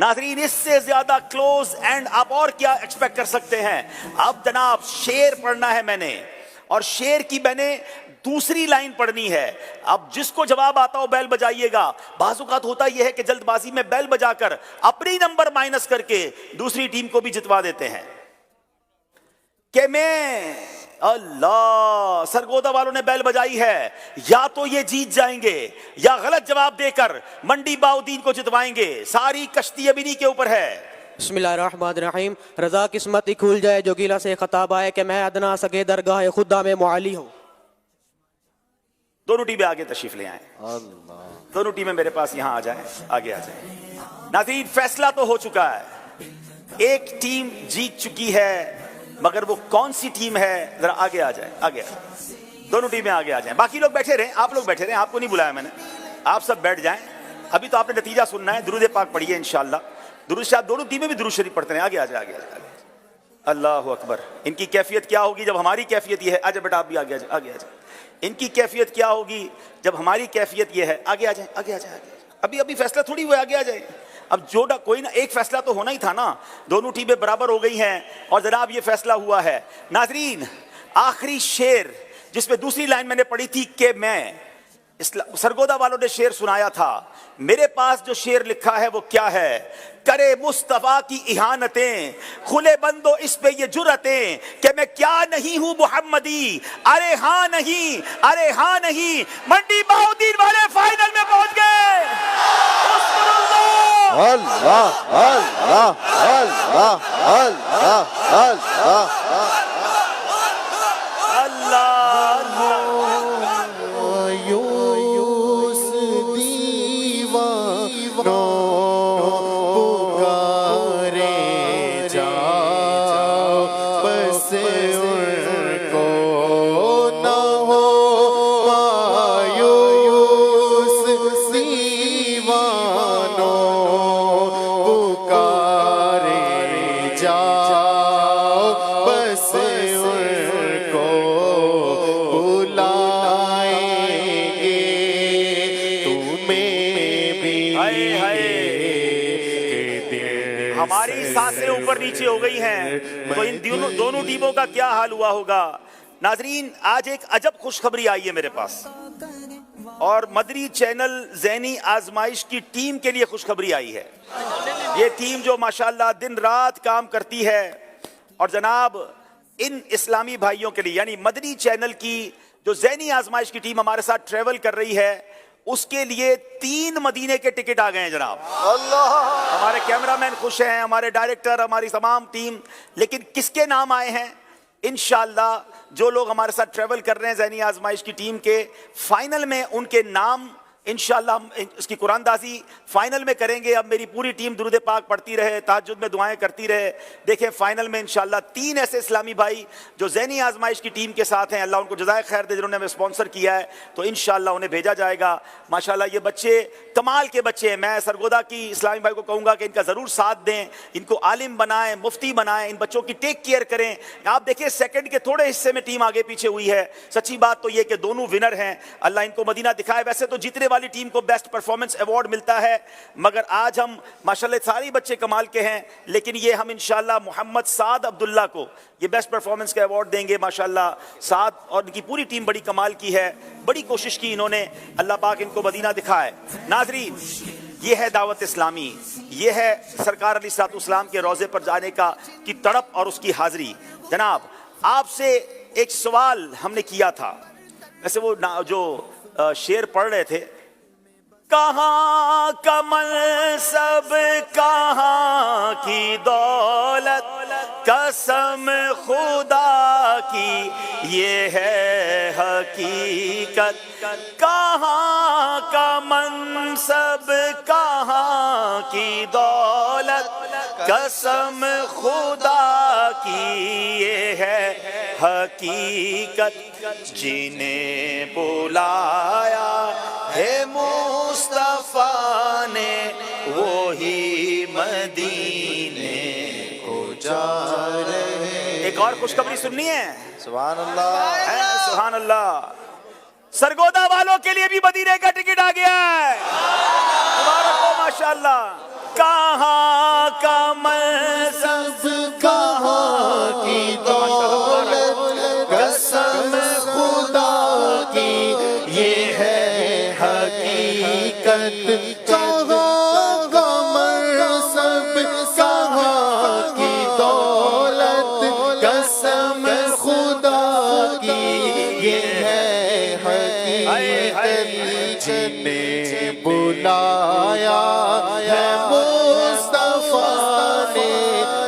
ناظرین اس سے زیادہ کلوز اینڈ آپ اور کیا ایکسپیکٹ کر سکتے ہیں؟ اب جناب شعر پڑھنا ہے میں نے، اور شعر کی میں نے دوسری لائن پڑھنی ہے. اب جس کو جواب آتا ہو بیل بجائیے گا. بعض اوقات ہوتا یہ ہے کہ جلد بازی میں بیل بجا کر اپنی نمبر مائنس کر کے دوسری ٹیم کو بھی جتوا دیتے ہیں. کہ میں اللہ سرگودا والوں نے بیل بجائی ہے، یا تو یہ جیت جائیں گے یا غلط جواب دے کر منڈی باؤدین کو جتوائیں گے. ساری کشتی اب انہی کے اوپر ہے. بسم اللہ الرحمن الرحیم. رضا قسمت ہی کھل جائے جو گیلا سے خطاب آئے کہ میں ادنا سگے درگاہ خدا میں معالی ہوں. دونوں ٹیمیں آگے تشریف لے آئیں. دونوں ٹیمیں میرے پاس یہاں آ جائیں، آگے آ جائیں. ناظرین فیصلہ تو ہو چکا ہے، ایک ٹیم جیت چکی ہے، مگر وہ کون سی ٹیم ہے؟ ذرا آگے آ جائیں، آگے آ جائیں. دونوں ٹیمیں آگے آ جائیں. باقی لوگ بیٹھے رہیں، آپ لوگ بیٹھے رہیں، آپ کو نہیں بلایا میں نے. آپ سب بیٹھ جائیں، ابھی تو آپ نے نتیجہ سننا ہے. درود پاک پڑھیے انشاءاللہ. درود شریف دونوں ٹیمیں بھی درود شریف پڑھتے ہیں. آگے آ جائیں، آگے آ جائیں. اللہ اکبر. ان کی کیفیت کیا ہوگی جب ہماری کیفیت یہ ہے؟ آجا بیٹا آپ بھی آگے آ جائیں، آگے آ جائیں. ان کی کیفیت کیا ہوگی جب ہماری کیفیت یہ ہے؟ آگے آ جائیں، آگے آ جائیں. ابھی فیصلہ تھوڑی ہوا، آگے آ جائیں. اب جو کوئی نہ ایک فیصلہ تو ہونا ہی تھا نا. دونوں ٹیمیں برابر ہو گئی ہیں اور جناب یہ فیصلہ ہوا ہے. ناظرین آخری شعر جس میں دوسری لائن میں نے پڑھی تھی کہ میں، سرگودا والوں نے شعر سنایا تھا. میرے پاس جو شعر لکھا ہے وہ کیا ہے؟ کرے مصطفیٰ کی اہانتیں، کھلے بندو اس پہ یہ جرأتیں کہ میں کیا نہیں ہوں محمدی. ارے ہاں نہیں، ارے ہاں نہیں. منڈی باؤدین والے فائنل میں پہنچ گئے. اللہ اللہ اللہ اللہ ہماری سانسیں اوپر نیچے ہو گئی ہیں تو ان دونوں ٹیموں کا کیا حال ہوا ہوگا. ناظرین آج ایک عجب خوشخبری آئی ہے میرے پاس، اور مدری چینل ذہنی آزمائش کی ٹیم کے لیے خوشخبری آئی ہے. یہ ٹیم جو ماشاءاللہ دن رات کام کرتی ہے، اور جناب ان اسلامی بھائیوں کے لیے یعنی مدری چینل کی جو ذہنی آزمائش کی ٹیم ہمارے ساتھ ٹریول کر رہی ہے، اس کے لیے 3 مدینے کے ٹکٹ آ گئے ہیں جناب. ہمارے کیمرہ مین خوش ہیں، ہمارے ڈائریکٹر، ہماری تمام ٹیم. لیکن کس کے نام آئے ہیں؟ انشاءاللہ جو لوگ ہمارے ساتھ ٹریول کر رہے ہیں ذہنی آزمائش کی ٹیم کے، فائنل میں ان کے نام انشاءاللہ اس کی قرآن دازی فائنل میں کریں گے. اب میری پوری ٹیم درود پاک پڑھتی رہے، تہجد میں دعائیں کرتی رہے. دیکھیں فائنل میں انشاءاللہ 3 ایسے اسلامی بھائی جو ذہنی آزمائش کی ٹیم کے ساتھ ہیں، اللہ ان کو جزائے خیر دے جنہوں نے ہمیں اسپانسر کیا ہے، تو انشاءاللہ انہیں بھیجا جائے گا. ماشاءاللہ یہ بچے کمال کے بچے ہیں. میں سرگودا کی اسلامی بھائی کو کہوں گا کہ ان کا ضرور ساتھ دیں، ان کو عالم بنائیں، مفتی بنائیں، ان بچوں کی ٹیک کیئر کریں. آپ دیکھیں سیکنڈ کے تھوڑے حصے میں ٹیم آگے پیچھے ہوئی ہے. سچی بات تو یہ کہ دونوں ونر ہیں، اللہ ان کو مدینہ دکھائے. ویسے تو جیتنے والی ٹیم کو بیسٹ پرفارمنس ایوارڈ ملتا ہے، مگر آج ہم ماشاءاللہ ساری بچے کمال کے ہیں، لیکن یہ ہم انشاءاللہ محمد سعد عبداللہ کو یہ بیسٹ پرفارمنس کا ایوارڈ دیں گے. ماشاءاللہ سعد اور ان کی پوری ٹیم بڑی کمال کی ہے، بڑی کوشش کی انہوں نے. اللہ پاک ان کو مدینہ دکھائے. ناظرین یہ ہے دعوت اسلامی، یہ ہے سرکار علیہ الصلوۃ والسلام کے روضے پر جانے کی تڑپ اور اس کی حاضری. جناب آپ سے ایک سوال ہم نے کیا تھا، ویسے وہ جو شعر پڑھ رہے تھے، کہاں کا منصب کہاں کی دولت، قسم خدا کی یہ ہے حقیقت. کہاں کا منصب کہاں کی دولت، قسم خدا کی یہ ہے حقیقت. جنہیں بلایا ہے مصطفیٰ نے وہی مدینے کو جا رہے. ایک اور خوشخبری سننی ہے؟ سبحان اللہ، سبحان اللہ. سرگودا والوں کے لیے بھی مدینے کا ٹکٹ آ گیا ہے. مبارک ہو ماشاءاللہ. کہاں منصب کہاں کی دولت قسم خدا کی یہ ہے حقیقت کہاں کا منصب کہاں کی دولت قسم خدا کی یہ ہے حقیقت جنہیں بلایا ہے مصطفیٰ نے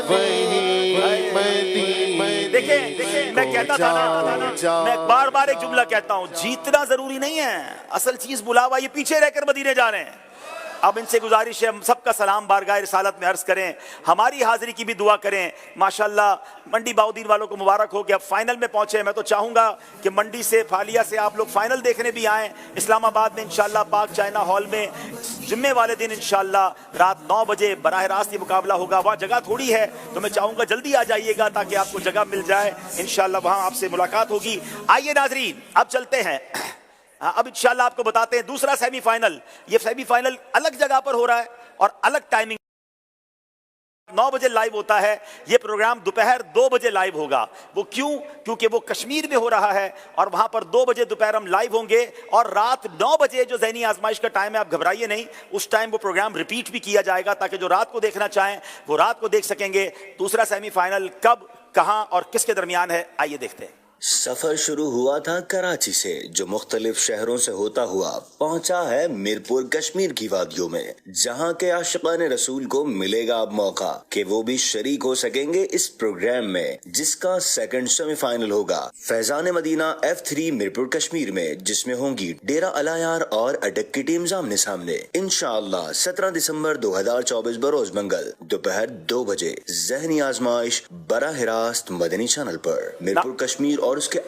وہی مدینے دیکھیں میں کہتا تھا نا، میں بار بار ایک جملہ کہتا ہوں، جیتنا ضروری نہیں ہے، اصل چیز بلاوا، یہ پیچھے رہ کر مدینے جا رہے ہیں۔ اب ان سے گزارش ہے ہم سب کا سلام بارگاہ رسالت میں عرض کریں، ہماری حاضری کی بھی دعا کریں۔ ماشاءاللہ منڈی باؤدین والوں کو مبارک ہو کہ اب فائنل میں پہنچے۔ میں تو چاہوں گا کہ منڈی سے فالیہ سے آپ لوگ فائنل دیکھنے بھی آئیں اسلام آباد میں انشاءاللہ پاک چائنا ہال میں جمعے والے دن انشاءاللہ رات 9 بجے براہ راست یہ مقابلہ ہوگا۔ وہاں جگہ تھوڑی ہے تو میں چاہوں گا جلدی آ جائیے گا تاکہ آپ کو جگہ مل جائے، انشاءاللہ وہاں آپ سے ملاقات ہوگی۔ آئیے ناظرین اب چلتے ہیں، اب انشاءاللہ آپ کو بتاتے ہیں دوسرا سیمی فائنل۔ یہ سیمی فائنل الگ جگہ پر ہو رہا ہے اور الگ ٹائمنگ، 9 بجے لائیو ہوتا ہے، یہ پروگرام دوپہر 2 بجے لائیو ہوگا۔ وہ کیوں؟ کیونکہ وہ کشمیر میں ہو رہا ہے اور وہاں پر 2 بجے دوپہر ہم لائیو ہوں گے، اور رات 9 بجے جو ذہنی آزمائش کا ٹائم ہے، آپ گھبرائیے نہیں، اس ٹائم وہ پروگرام ریپیٹ بھی کیا جائے گا تاکہ جو رات کو دیکھنا چاہیں وہ رات کو دیکھ سکیں گے۔ دوسرا سیمی فائنل کب، کہاں اور کس کے درمیان ہے، آئیے دیکھتے ہیں۔ سفر شروع ہوا تھا کراچی سے، جو مختلف شہروں سے ہوتا ہوا پہنچا ہے میرپور کشمیر کی وادیوں میں، جہاں کے عاشقان رسول کو ملے گا اب موقع کہ وہ بھی شریک ہو سکیں گے اس پروگرام میں، جس کا سیکنڈ سیمی فائنل ہوگا فیضان مدینہ F3 میرپور کشمیر میں، جس میں ہوں گی ڈیرہ الایار اور اڈک کی ٹیمز آمنے سامنے۔ انشاءاللہ 17 دسمبر 2024 بروز منگل دوپہر 2 بجے ذہنی آزمائش براہ راست مدنی چینل پر۔ میرپور کشمیر اور اس کے